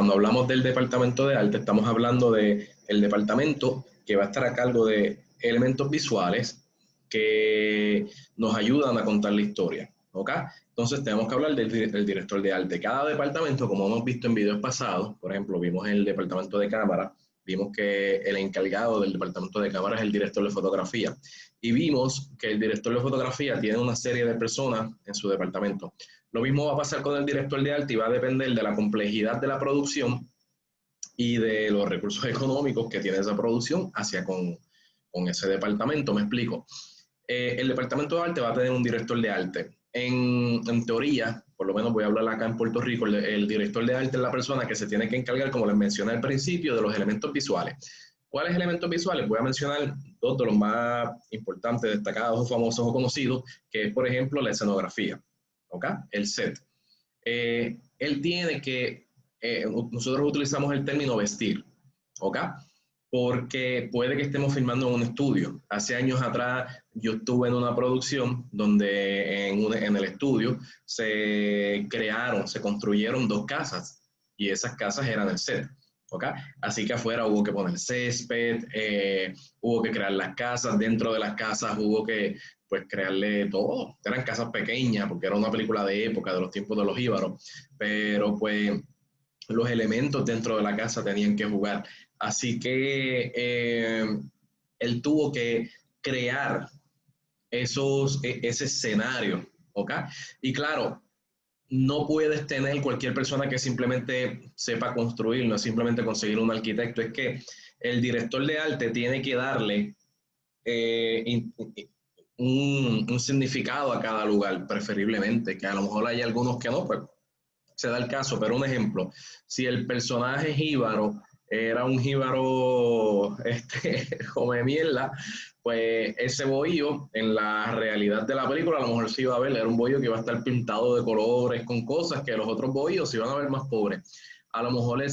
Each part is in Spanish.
cuando hablamos del departamento de arte, estamos hablando del departamento que va a estar a cargo de elementos visuales que nos ayudan a contar la historia, ¿ok? Entonces tenemos que hablar del director de arte. Cada departamento, como hemos visto en videos pasados, por ejemplo, vimos el departamento de cámara, vimos que el encargado del departamento de cámara es el director de fotografía, y vimos que el director de fotografía tiene una serie de personas en su departamento. Lo mismo va a pasar con el director de arte y va a depender de la complejidad de la producción y de los recursos económicos que tiene esa producción hacia con ese departamento. Me explico. El departamento de arte va a tener un director de arte. En teoría, por lo menos voy a hablar acá en Puerto Rico, el director de arte es la persona que se tiene que encargar, como les mencioné al principio, de los elementos visuales. ¿Cuáles elementos visuales? Voy a mencionar dos de los más importantes, destacados o famosos o conocidos, que es, por ejemplo, la escenografía, ¿ok? El set. Él tiene que, nosotros utilizamos el término vestir, ¿ok? Porque puede que estemos filmando en un estudio. Hace años atrás yo estuve en una producción donde en el estudio se construyeron dos casas y esas casas eran el set. ¿Okay? Así que afuera hubo que poner césped, hubo que crear las casas, dentro de las casas hubo que pues crearle todo. Eran casas pequeñas porque era una película de época, de los tiempos de los jíbaros, pero pues los elementos dentro de la casa tenían que jugar. Así que él tuvo que crear ese escenario, ¿ok? Y claro, no puedes tener cualquier persona que simplemente sepa construir, no es simplemente conseguir un arquitecto, es que el director de arte tiene que darle un significado a cada lugar, preferiblemente, que a lo mejor hay algunos que no, pues se da el caso, pero un ejemplo, si el personaje jíbaro era un jíbaro come mierda, pues ese bohío en la realidad de la película a lo mejor se iba a ver, era un bohío que iba a estar pintado de colores, con cosas que los otros bohíos se iban a ver más pobres. A lo mejor no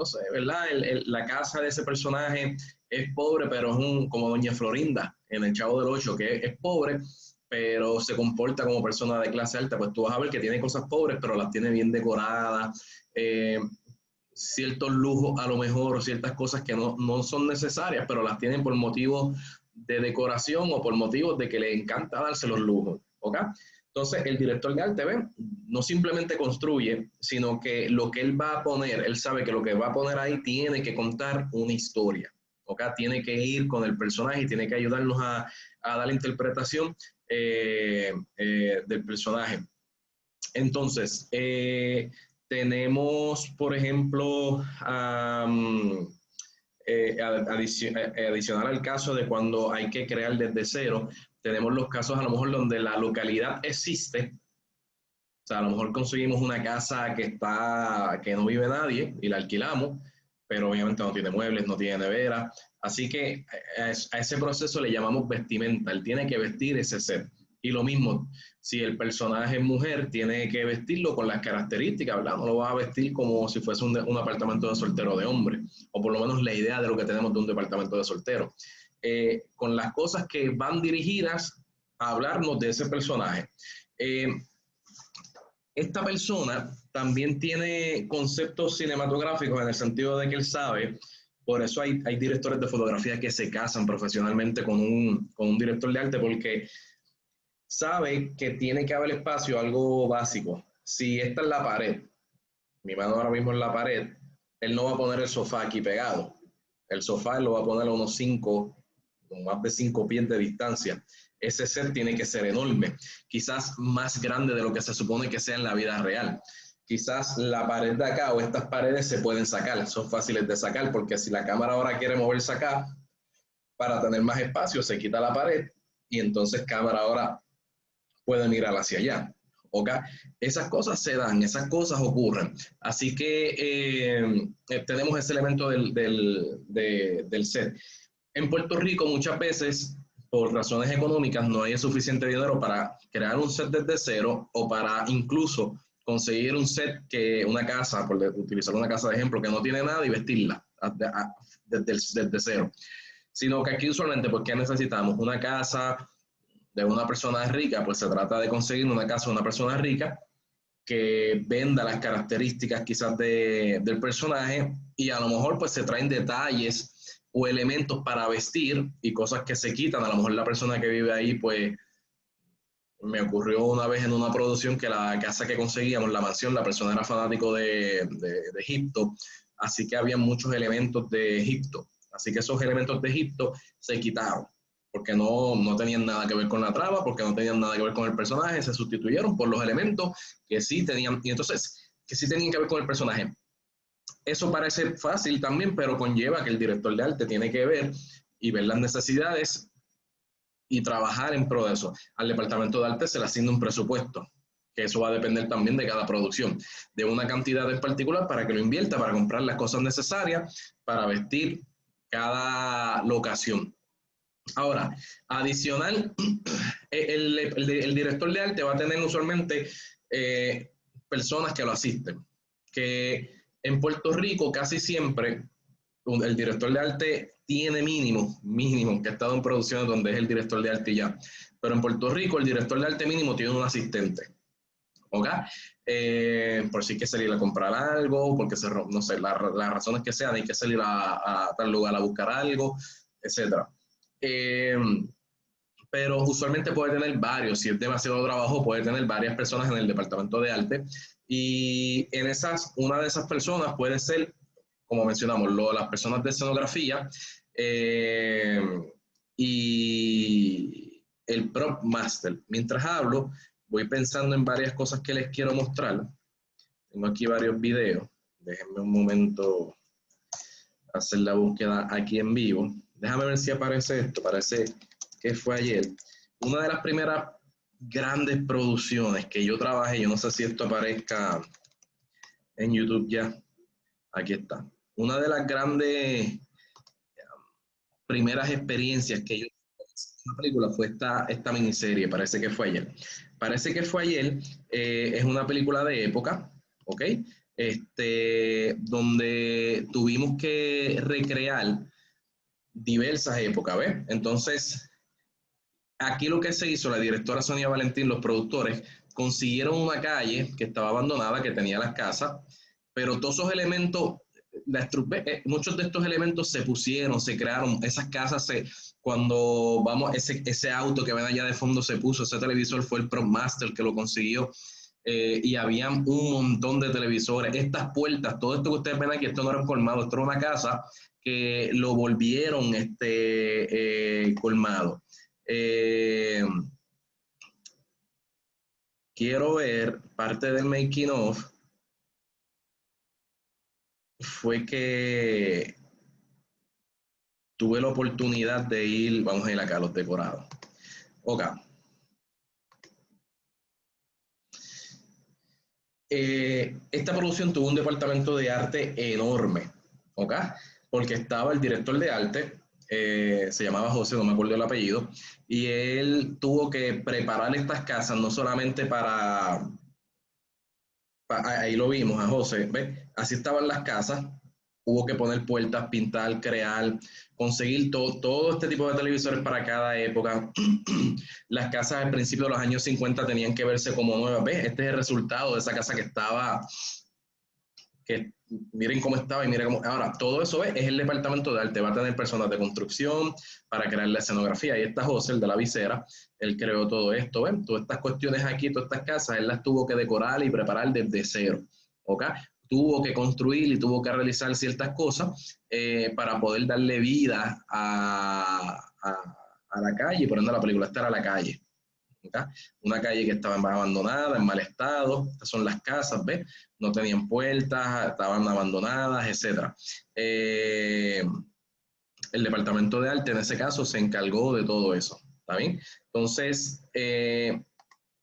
sé, ¿verdad? La casa de ese personaje es pobre, pero es como Doña Florinda en El Chavo del Ocho, que es pobre, pero se comporta como persona de clase alta, pues tú vas a ver que tiene cosas pobres, pero las tiene bien decoradas, ciertos lujos a lo mejor, o ciertas cosas que no son necesarias, pero las tienen por motivos de decoración o por motivos de que le encanta darse los lujos, ¿ok? Entonces, el director de arte, ¿ven? No simplemente construye, sino que lo que él va a poner, él sabe que lo que va a poner ahí tiene que contar una historia, ¿ok? Tiene que ir con el personaje y tiene que ayudarnos a dar la interpretación del personaje. Entonces, tenemos, por ejemplo, adicional al caso de cuando hay que crear desde cero, tenemos los casos a lo mejor donde la localidad existe, o sea, a lo mejor conseguimos una casa que no vive nadie y la alquilamos, pero obviamente no tiene muebles, no tiene nevera, así que a ese proceso le llamamos vestimenta, él tiene que vestir ese set. Y lo mismo, si el personaje es mujer, tiene que vestirlo con las características, ¿verdad? No lo va a vestir como si fuese un apartamento de soltero de hombre, o por lo menos la idea de lo que tenemos de un departamento de soltero. Con las cosas que van dirigidas a hablarnos de ese personaje. Esta persona también tiene conceptos cinematográficos en el sentido de que él sabe, por eso hay directores de fotografía que se casan profesionalmente con un director de arte, porque sabe que tiene que haber espacio, algo básico. Si esta es la pared, mi mano ahora mismo en la pared, él no va a poner el sofá aquí pegado. El sofá él lo va a poner a unos 5, más de 5 pies de distancia. Ese set tiene que ser enorme, quizás más grande de lo que se supone que sea en la vida real. Quizás la pared de acá o estas paredes se pueden sacar, son fáciles de sacar, porque si la cámara ahora quiere moverse acá, para tener más espacio, se quita la pared y entonces cámara ahora puede mirar hacia allá. ¿Okay? Esas cosas se dan, esas cosas ocurren. Así que tenemos ese elemento del set. En Puerto Rico muchas veces, por razones económicas, no hay suficiente dinero para crear un set desde cero o para incluso conseguir un set una casa, por utilizar una casa de ejemplo, que no tiene nada y vestirla desde cero. Sino que aquí usualmente, ¿por qué necesitamos? Una casa de una persona rica, pues se trata de conseguir una casa de una persona rica que venda las características quizás del personaje, y a lo mejor pues se traen detalles o elementos para vestir y cosas que se quitan. A lo mejor la persona que vive ahí pues me ocurrió una vez en una producción que la casa que conseguíamos, la mansión, la persona era fanático de Egipto, así que había muchos elementos de Egipto. Así que esos elementos de Egipto se quitaron, porque no tenían nada que ver con la trama, porque no tenían nada que ver con el personaje, se sustituyeron por los elementos que sí tenían, y entonces, que sí tenían que ver con el personaje. Eso parece fácil también, pero conlleva que el director de arte tiene que ver y ver las necesidades y trabajar en pro de eso. Al departamento de arte se le asigna un presupuesto, que eso va a depender también de cada producción, de una cantidad en particular para que lo invierta, para comprar las cosas necesarias, para vestir cada locación. Ahora, adicional, el director de arte va a tener usualmente personas que lo asisten, que en Puerto Rico casi siempre el director de arte tiene mínimo, que ha estado en producciones donde es el director de arte y ya. Pero en Puerto Rico el director de arte mínimo tiene un asistente. ¿Ok? Por si hay que salir a comprar algo, porque no sé, las razones que sean, hay que salir a tal lugar a buscar algo, etc. Pero usualmente puede tener varios, si es demasiado trabajo, puede tener varias personas en el departamento de arte. Y una de esas personas puede ser, como mencionamos, las personas de escenografía y el prop master. Mientras hablo, voy pensando en varias cosas que les quiero mostrar. Tengo aquí varios videos. Déjenme un momento hacer la búsqueda aquí en vivo. Déjame ver si aparece esto. Parece que fue ayer. Una de las primeras grandes producciones que yo trabajé, yo no sé si esto aparezca en YouTube ya. Aquí está. Una de las grandes primeras experiencias que yo tuve en una película fue esta miniserie, parece que fue ayer. Parece que fue ayer, es una película de época, ¿ok? Donde tuvimos que recrear diversas épocas, ¿ves? Entonces, aquí lo que se hizo, la directora Sonia Valentín, los productores, consiguieron una calle que estaba abandonada, que tenía las casas, pero todos esos elementos, muchos de estos elementos se pusieron, se crearon, esas casas, cuando vamos, ese auto que ven allá de fondo se puso, ese televisor fue el PropMaster que lo consiguió, y había un montón de televisores, estas puertas, todo esto que ustedes ven aquí, esto no era un colmado, esto era una casa que lo volvieron colmado. Quiero ver parte del making of. Fue que tuve la oportunidad de ir, vamos a ir acá a los decorados. Ok. Esta producción tuvo un departamento de arte enorme, ¿ok? Porque estaba el director de arte, se llamaba José, no me acuerdo el apellido, y él tuvo que preparar estas casas no solamente ahí lo vimos a José, ¿ves? Así estaban las casas, hubo que poner puertas, pintar, crear, conseguir todo este tipo de televisores para cada época. Las casas al principio de los años 50 tenían que verse como nuevas, ¿ves? Este es el resultado de esa casa que estaba, que miren cómo estaba y miren cómo... Ahora, todo eso es el departamento de arte, va a tener personas de construcción para crear la escenografía. Ahí está José, el de la visera, él creó todo esto, ¿ven? Todas estas cuestiones aquí, todas estas casas, él las tuvo que decorar y preparar desde cero, ¿ok? Tuvo que construir y tuvo que realizar ciertas cosas para poder darle vida a la calle, por ende la película esta era la calle. ¿Okay? Una calle que estaba abandonada, en mal estado, estas son las casas, ¿ves? No tenían puertas, estaban abandonadas, etc. El departamento de arte en ese caso se encargó de todo eso, ¿está bien? Entonces,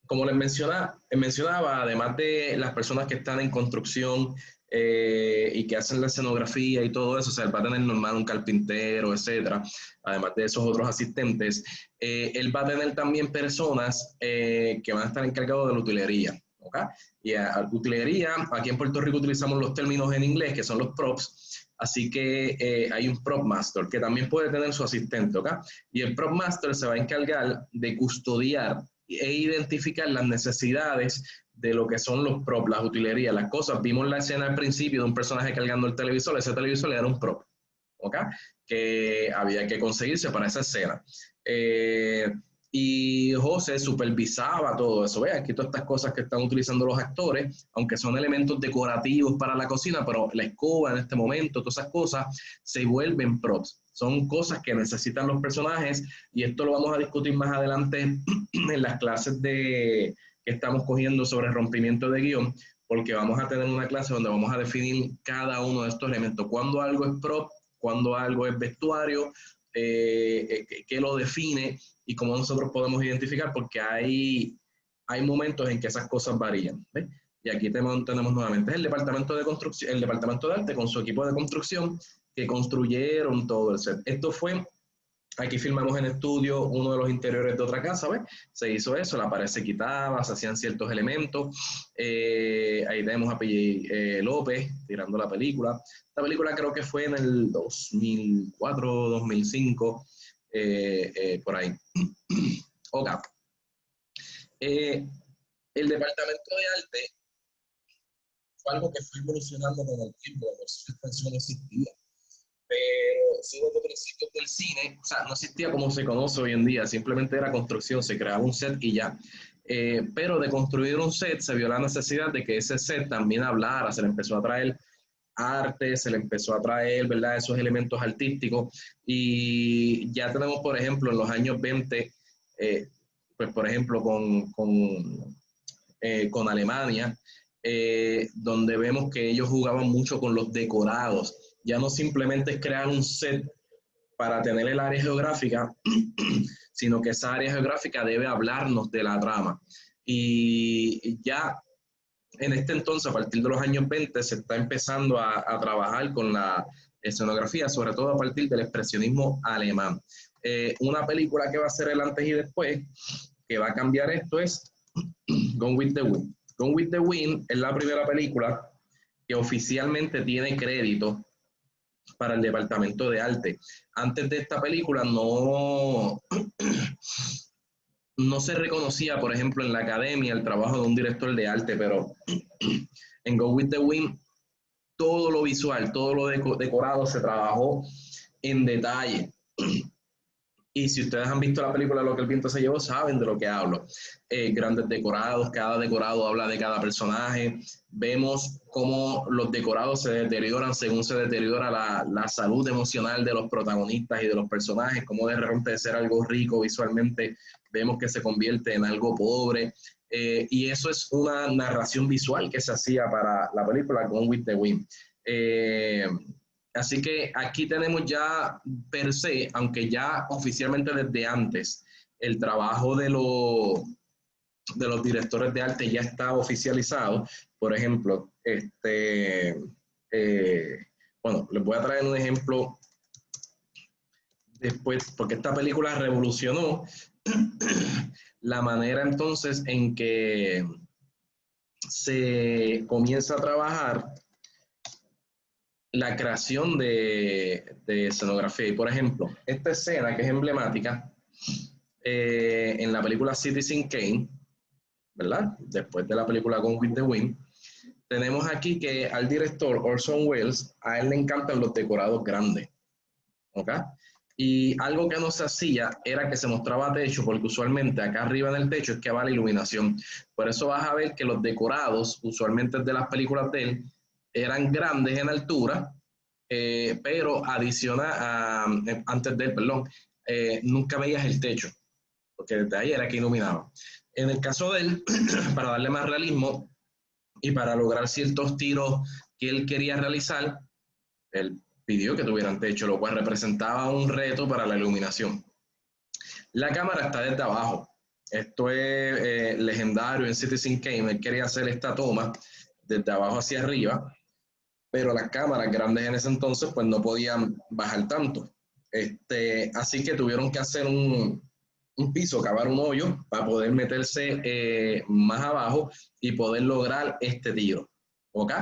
como les mencionaba, además de las personas que están en construcción y que hacen la escenografía y todo eso, o sea, él va a tener normal un carpintero, etcétera, además de esos otros asistentes, él va a tener también personas que van a estar encargados de la utilería, ¿ok? Y utilería, aquí en Puerto Rico utilizamos los términos en inglés, que son los props, así que hay un prop master que también puede tener su asistente, ¿ok? Y el prop master se va a encargar de custodiar e identificar las necesidades de lo que son los props, las utilerías, las cosas. Vimos la escena al principio de un personaje cargando el televisor, ese televisor era un prop, ¿ok? Que había que conseguirse para esa escena. Y José supervisaba todo eso. Ve, aquí todas estas cosas que están utilizando los actores, aunque son elementos decorativos para la cocina, pero la escoba en este momento, todas esas cosas se vuelven props. Son cosas que necesitan los personajes y esto lo vamos a discutir más adelante en las clases que estamos cogiendo sobre rompimiento de guión, porque vamos a tener una clase donde vamos a definir cada uno de estos elementos. Cuando algo es prop, cuando algo es vestuario, qué lo define y cómo nosotros podemos identificar, porque hay momentos en que esas cosas varían. ¿Ves? Y aquí tenemos nuevamente el departamento de construcción, el departamento de arte con su equipo de construcción que construyeron todo el set. Esto fue, aquí filmamos en estudio uno de los interiores de otra casa, ¿ves? Se hizo eso, la pared se quitaba, se hacían ciertos elementos. Ahí tenemos a P.J. López tirando la película. La película creo que fue en el 2004, 2005, por ahí. Ok. El departamento de arte fue algo que fue evolucionando con el tiempo, la extensión no existía. Pero sí, desde principios del cine, o sea, no existía como se conoce hoy en día, simplemente era construcción, se creaba un set y ya. Pero de construir un set se vio la necesidad de que ese set también hablara, se le empezó a traer arte, se le empezó a traer, ¿verdad?, esos elementos artísticos. Y ya tenemos, por ejemplo, en los años 20, pues por ejemplo, con Alemania, donde vemos que ellos jugaban mucho con los decorados. Ya no simplemente es crear un set para tener el área geográfica, sino que esa área geográfica debe hablarnos de la trama. Y ya en este entonces, a partir de los años 20, se está empezando a trabajar con la escenografía, sobre todo a partir del expresionismo alemán. Una película que va a ser el antes y después, que va a cambiar esto, es Gone with the Wind. Gone with the Wind es la primera película que oficialmente tiene crédito para el departamento de arte. Antes de esta película no se reconocía, por ejemplo, en la academia el trabajo de un director de arte, pero en Go With The Wind todo lo visual, todo lo decorado se trabajó en detalle. Y si ustedes han visto la película Lo que el viento se llevó, saben de lo que hablo. Grandes decorados, cada decorado habla de cada personaje. Vemos cómo los decorados se deterioran según se deteriora la salud emocional de los protagonistas y de los personajes, cómo de repente de ser algo rico visualmente, vemos que se convierte en algo pobre. Y eso es una narración visual que se hacía para la película Gone with the Wind. Así que aquí tenemos ya per se, aunque ya oficialmente desde antes, el trabajo de los directores de arte ya está oficializado. Por ejemplo, bueno, les voy a traer un ejemplo después, porque esta película revolucionó la manera entonces en que se comienza a trabajar la creación de escenografía. Y por ejemplo, esta escena que es emblemática en la película Citizen Kane, ¿verdad? Después de la película Gone with the Wind, tenemos aquí que al director Orson Welles, a él le encantan los decorados grandes, ¿ok? Y algo que no se hacía era que se mostraba techo, porque usualmente acá arriba en el techo es que va la iluminación. Por eso vas a ver que los decorados, usualmente de las películas de él, eran grandes en altura, pero antes de él, perdón, nunca veías el techo, porque desde ahí era que iluminaba. En el caso de él, para darle más realismo y para lograr ciertos tiros que él quería realizar, él pidió que tuvieran techo, lo cual representaba un reto para la iluminación. La cámara está desde abajo. Esto es legendario en Citizen Kane. Él quería hacer esta toma desde abajo hacia arriba, pero las cámaras grandes en ese entonces pues no podían bajar tanto. Así que tuvieron que hacer un piso, cavar un hoyo para poder meterse más abajo y poder lograr este tiro. ¿Ok?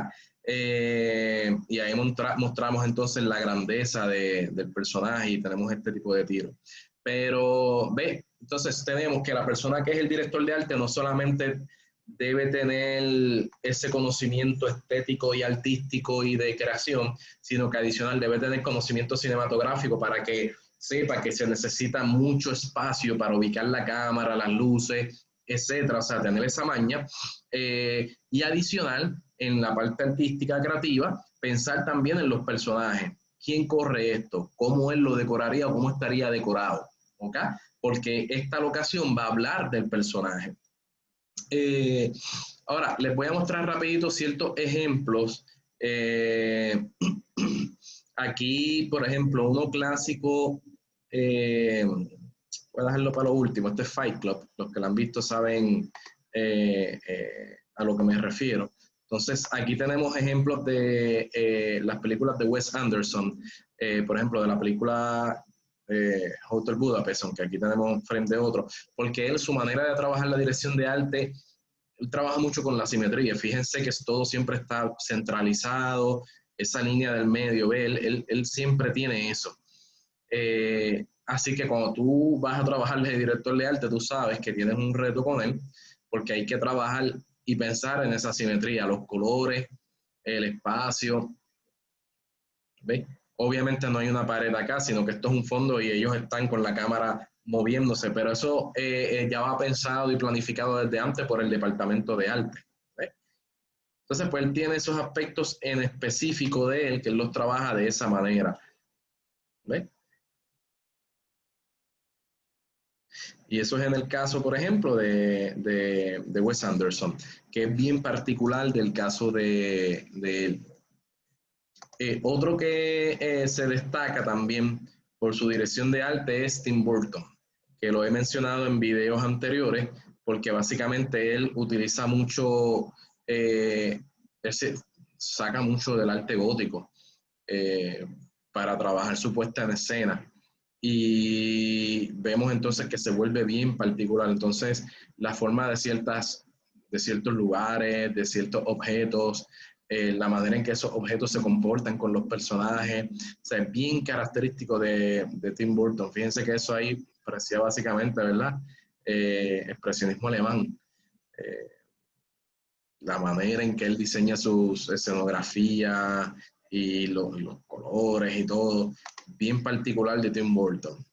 Y ahí mostramos entonces la grandeza del personaje y tenemos este tipo de tiro. Pero, ve, entonces tenemos que la persona que es el director de arte no solamente debe tener ese conocimiento estético y artístico y de creación, sino que adicional debe tener conocimiento cinematográfico para que sepa que se necesita mucho espacio para ubicar la cámara, las luces, etcétera, o sea, tener esa maña. Y adicional, en la parte artística creativa, pensar también en los personajes. ¿Quién corre esto? ¿Cómo él lo decoraría o cómo estaría decorado? ¿Ok? Porque esta locación va a hablar del personaje. Eh, Ahora, les voy a mostrar rapidito ciertos ejemplos. Aquí, por ejemplo, uno clásico, voy a dejarlo para lo último, este es Fight Club, los que lo han visto saben a lo que me refiero. Entonces, aquí tenemos ejemplos de las películas de Wes Anderson, por ejemplo, de la película Hotel Budapest, aunque aquí tenemos frente a otro, porque él, su manera de trabajar la dirección de arte, él trabaja mucho con la simetría. Fíjense que todo siempre está centralizado, esa línea del medio, ¿ve? Él siempre tiene eso. Así que cuando tú vas a trabajar de director de arte, tú sabes que tienes un reto con él, porque hay que trabajar y pensar en esa simetría, los colores, el espacio, ¿ves? Obviamente no hay una pared acá, sino que esto es un fondo y ellos están con la cámara moviéndose, pero eso ya va pensado y planificado desde antes por el departamento de arte. ¿Ves? Entonces, pues él tiene esos aspectos en específico de él, que él los trabaja de esa manera. ¿Ves? Y eso es en el caso, por ejemplo, de Wes Anderson, que es bien particular del caso de él. Otro que se destaca también por su dirección de arte es Tim Burton, que lo he mencionado en videos anteriores, porque básicamente él utiliza mucho, él se saca mucho del arte gótico eh, para trabajar su puesta en escena. Y vemos entonces que se vuelve bien particular. Entonces, la forma de ciertos lugares, de ciertos objetos, la manera en que esos objetos se comportan con los personajes, o sea, es bien característico de Tim Burton. Fíjense que eso ahí parecía básicamente, ¿verdad? Expresionismo alemán. Eh, la manera en que él diseña sus escenografías y los colores y todo, bien particular de Tim Burton.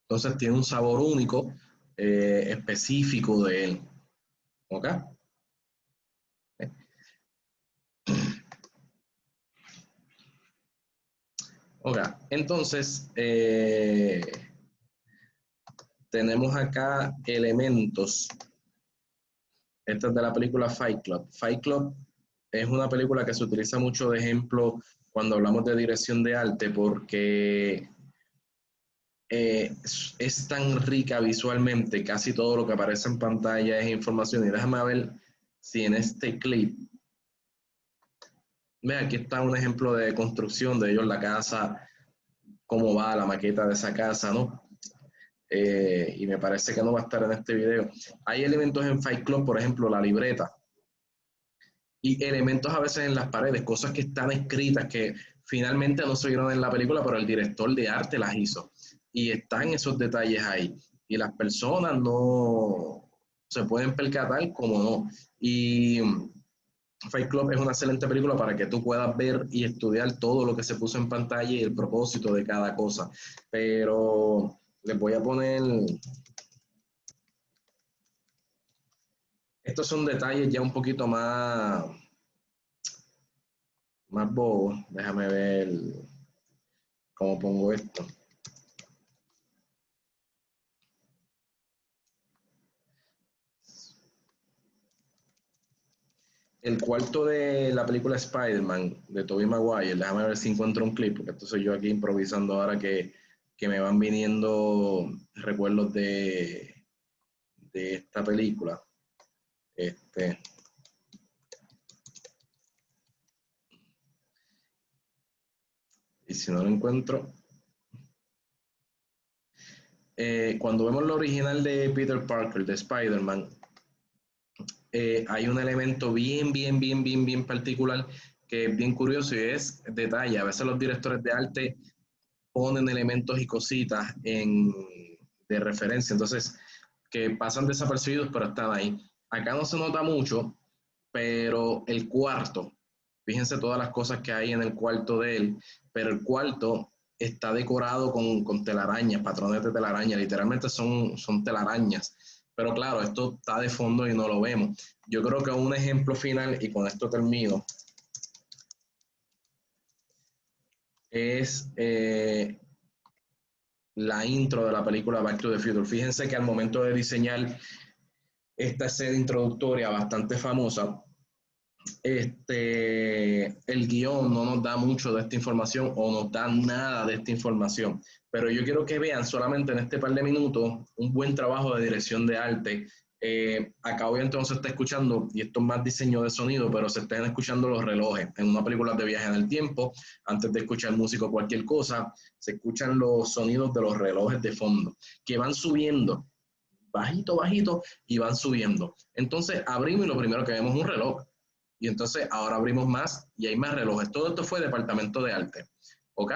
Entonces tiene un sabor único, específico de él. ¿Ok? Ok, entonces tenemos acá elementos. Esta es de la película Fight Club. Fight Club es una película que se utiliza mucho de ejemplo cuando hablamos de dirección de arte porque es tan rica visualmente, casi todo lo que aparece en pantalla es información. Y déjame ver si en este clip, ve, aquí está un ejemplo de construcción de ellos, la casa, cómo va la maqueta de esa casa, ¿no? Y me parece que no va a estar en este video. Hay elementos en Fight Club, por ejemplo, la libreta, y elementos a veces en las paredes, cosas que están escritas que finalmente no se vieron en la película, pero el director de arte las hizo. Y están esos detalles ahí. Y las personas no se pueden percatar como no. Y Fight Club es una excelente película para que tú puedas ver y estudiar todo lo que se puso en pantalla y el propósito de cada cosa. Pero les voy a poner, estos son detalles ya un poquito más bobos. Déjame ver cómo pongo esto. El cuarto de la película Spider-Man de Tobey Maguire, déjame ver si encuentro un clip, porque esto soy yo aquí improvisando ahora que me van viniendo recuerdos de esta película. Este, y si no lo encuentro, cuando vemos la original de Peter Parker, de Spider-Man, hay un elemento bien particular que es bien curioso y es detalle. A veces los directores de arte ponen elementos y cositas de referencia. Entonces, que pasan desapercibidos, pero están ahí. Acá no se nota mucho, pero el cuarto, fíjense todas las cosas que hay en el cuarto de él, pero el cuarto está decorado con telarañas, patrones de telaraña, literalmente son telarañas. Pero claro, esto está de fondo y no lo vemos. Yo creo que un ejemplo final, y con esto termino, es la intro de la película Back to the Future. Fíjense que al momento de diseñar esta escena introductoria bastante famosa, el guión no nos da mucho de esta información o nos da nada de esta información, pero yo quiero que vean solamente en este par de minutos un buen trabajo de dirección de arte. Acá obviamente no se está escuchando, y esto es más diseño de sonido, pero se están escuchando los relojes. En una película de viaje en el tiempo, antes de escuchar música o cualquier cosa, se escuchan los sonidos de los relojes de fondo, que van subiendo, bajito, bajito, y van subiendo. Entonces abrimos y lo primero que vemos es un reloj. Y entonces ahora abrimos más y hay más relojes. Todo esto fue departamento de arte. ¿Ok?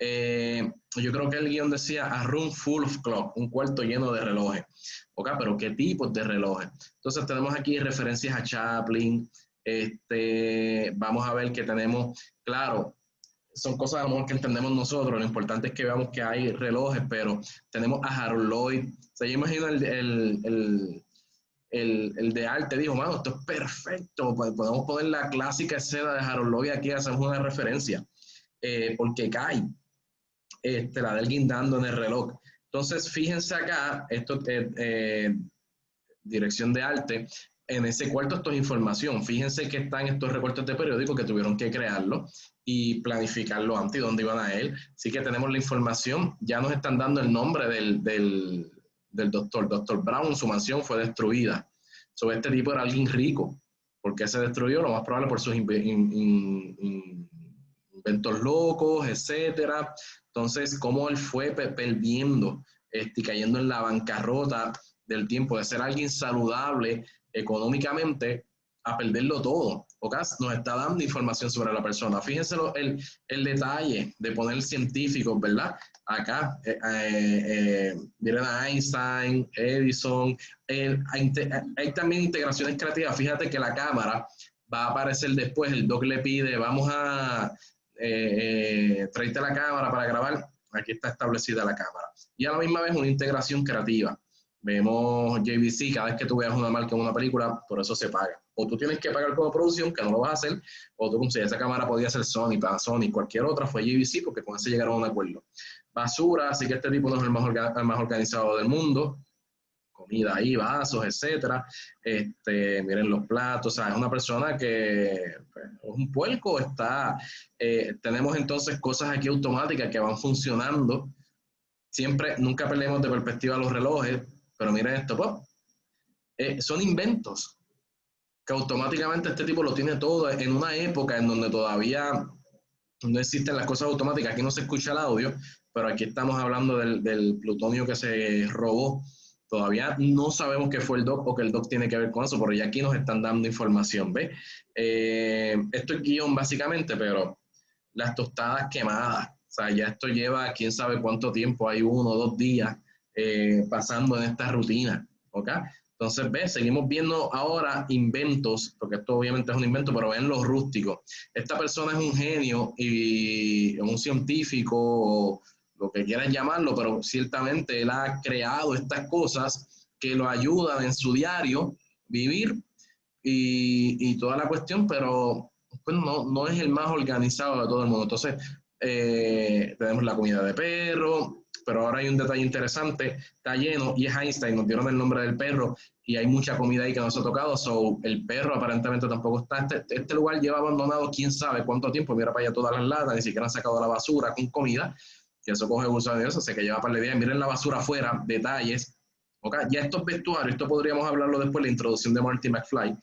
Yo creo que el guión decía a room full of clock, un cuarto lleno de relojes. ¿Ok? Pero ¿qué tipos de relojes? Entonces tenemos aquí referencias a Chaplin. Vamos a ver que tenemos, claro, son cosas amor que entendemos nosotros. Lo importante es que veamos que hay relojes, pero tenemos a Harold Lloyd. O sea, yo imagino el de arte dijo, mano, esto es perfecto, podemos poner la clásica escena de Harold Lloyd aquí, hacemos una referencia, porque cae la del guindando en el reloj. Entonces, fíjense acá, esto dirección de arte, en ese cuarto esto es información. Fíjense que están estos recortes de periódico que tuvieron que crearlo y planificarlo antes y dónde iban a él. Así que tenemos la información, ya nos están dando el nombre del doctor Brown, su mansión fue destruida. Sobre este tipo era alguien rico. ¿Por qué se destruyó? Lo más probable por sus inventos locos, etcétera. Entonces, cómo él fue perdiendo y cayendo en la bancarrota del tiempo, de ser alguien saludable económicamente, a perderlo todo. ¿Okay? Nos está dando información sobre la persona. Fíjense el detalle de poner científicos, ¿verdad? Acá, miren a Einstein, Edison, hay también integraciones creativas. Fíjate que la cámara va a aparecer después, el doc le pide, vamos a traerte la cámara para grabar, aquí está establecida la cámara. Y a la misma vez una integración creativa. Vemos JVC, cada vez que tú veas una marca en una película, por eso se paga. O tú tienes que pagar como producción, que no lo vas a hacer, o tú, como si esa cámara podía ser Sony, Panasonic, cualquier otra, fue JVC, porque con eso llegaron a un acuerdo. Basura, así que este tipo no es el más organizado del mundo. Comida ahí, vasos, etcétera. Miren los platos, o sea, es una persona que pues, es un puerco, tenemos entonces cosas aquí automáticas que van funcionando. Siempre, nunca perdemos de perspectiva los relojes, pero miren esto, son inventos que automáticamente este tipo lo tiene todo en una época en donde todavía no existen las cosas automáticas. Aquí no se escucha el audio, pero aquí estamos hablando del plutonio que se robó. Todavía no sabemos qué fue el doc o que el doc tiene que ver con eso, pero ya aquí nos están dando información, ¿ves? Esto es guión básicamente, pero las tostadas quemadas, o sea, ya esto lleva quién sabe cuánto tiempo, hay 1 o 2 días pasando en esta rutina, ¿ok? Entonces, ¿ves? Seguimos viendo ahora inventos, porque esto obviamente es un invento, pero ven lo rústico. Esta persona es un genio y un científico, o lo que quieran llamarlo, pero ciertamente él ha creado estas cosas que lo ayudan en su diario vivir y toda la cuestión, pero pues no es el más organizado de todo el mundo. Entonces, tenemos la comida de perro, pero ahora hay un detalle interesante, está lleno y es Einstein, nos dieron el nombre del perro y hay mucha comida ahí que no se ha tocado, so el perro aparentemente tampoco está, este lugar lleva abandonado quién sabe cuánto tiempo, mira para allá todas las latas, ni siquiera han sacado la basura con comida, que eso coge gusano de eso, sé que lleva para el día, miren la basura afuera, detalles, okay. Ya estos vestuarios, esto podríamos hablarlo después, la introducción de Marty McFly,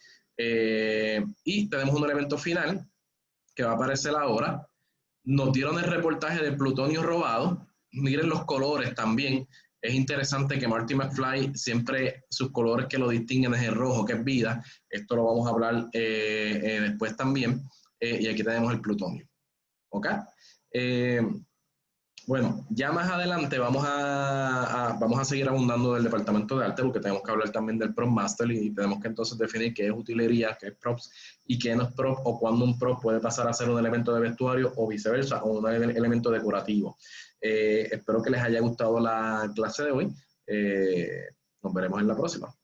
y tenemos un elemento final que va a aparecer ahora. Nos dieron el reportaje del plutonio robado. Miren los colores también. Es interesante que Marty McFly siempre sus colores que lo distinguen es el rojo, que es vida. Esto lo vamos a hablar después también. Y aquí tenemos el plutonio. ¿Ok? Bueno, ya más adelante vamos a seguir abundando del departamento de arte porque tenemos que hablar también del prop master y tenemos que entonces definir qué es utilería, qué es props y qué no es prop o cuándo un prop puede pasar a ser un elemento de vestuario o viceversa o un elemento decorativo. Espero que les haya gustado la clase de hoy. Nos veremos en la próxima.